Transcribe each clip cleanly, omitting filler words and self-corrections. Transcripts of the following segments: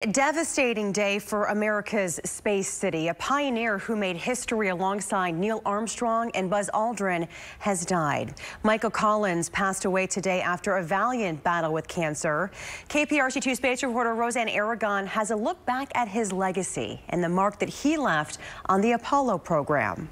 A devastating day for America's space city. A pioneer who made history alongside Neil Armstrong and Buzz Aldrin has died. Michael Collins passed away today after a valiant battle with cancer. KPRC2 space reporter Roseanne Aragon has a look back at his legacy and the mark that he left on the Apollo program.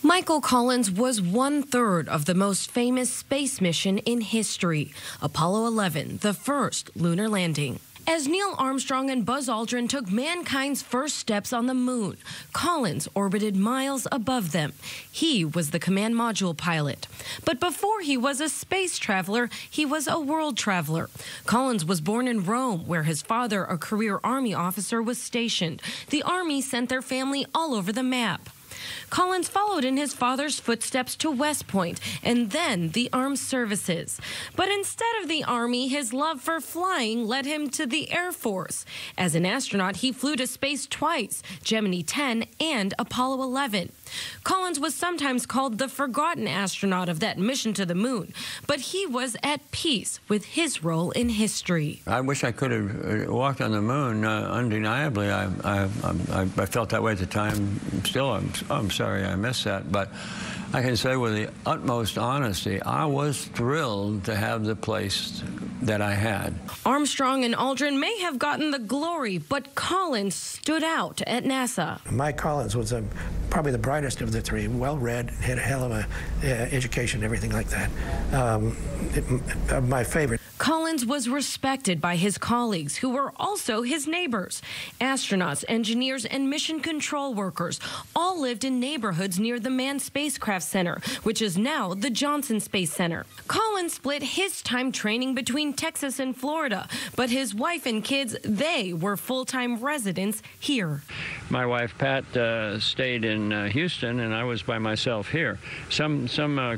Michael Collins was 1/3 of the most famous space mission in history, Apollo 11, the first lunar landing. As Neil Armstrong and Buzz Aldrin took mankind's first steps on the moon, Collins orbited miles above them. He was the command module pilot. But before he was a space traveler, he was a world traveler. Collins was born in Rome, where his father, a career Army officer, was stationed. The Army sent their family all over the map. Collins followed in his father's footsteps to West Point and then the armed services. But instead of the Army, his love for flying led him to the Air Force. As an astronaut, he flew to space twice, Gemini 10 and Apollo 11. Collins was sometimes called the forgotten astronaut of that mission to the moon, but he was at peace with his role in history. I wish I could have walked on the moon. Undeniably, I felt that way at the time. Still, I'm sorry I missed that, but I can say with the utmost honesty, I was thrilled to have the place that I had. Armstrong and Aldrin may have gotten the glory, but Collins stood out at NASA. Mike Collins was probably the brightest of the three, well-read, had a hell of a education, everything like that. My favorite. Collins was respected by his colleagues, who were also his neighbors. Astronauts, engineers, and mission control workers all lived in neighborhoods near the Manned Spacecraft Center, which is now the Johnson Space Center. Collins split his time training between Texas and Florida, but his wife and kids, they were full-time residents here. My wife, Pat, stayed in Houston, and I was by myself here. Some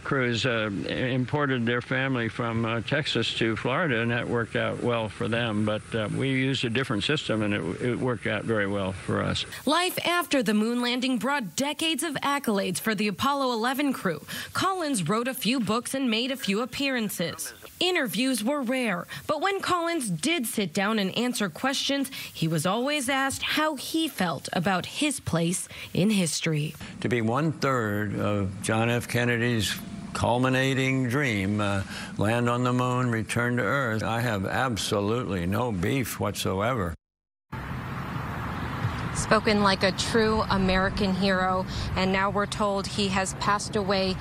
crews imported their family from Texas to Florida, and that worked out well for them, but we used a different system, and it worked out very well for us. Life after the moon landing brought decades of accolades for the Apollo 11 crew. Collins wrote a few books and made a few appearances. Interviews were rare, but when Collins did sit down and answer questions, he was always asked how he felt about his place in history. To be 1/3 of John F. Kennedy's culminating dream, land on the moon, return to Earth, I have absolutely no beef whatsoever. Spoken like a true American hero, and now we're told he has passed away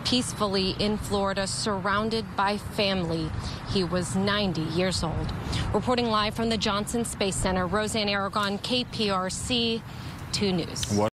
peacefully in Florida, surrounded by family. He was 90 years old. Reporting live from the Johnson Space Center, Roseanne Aragon, KPRC 2 News.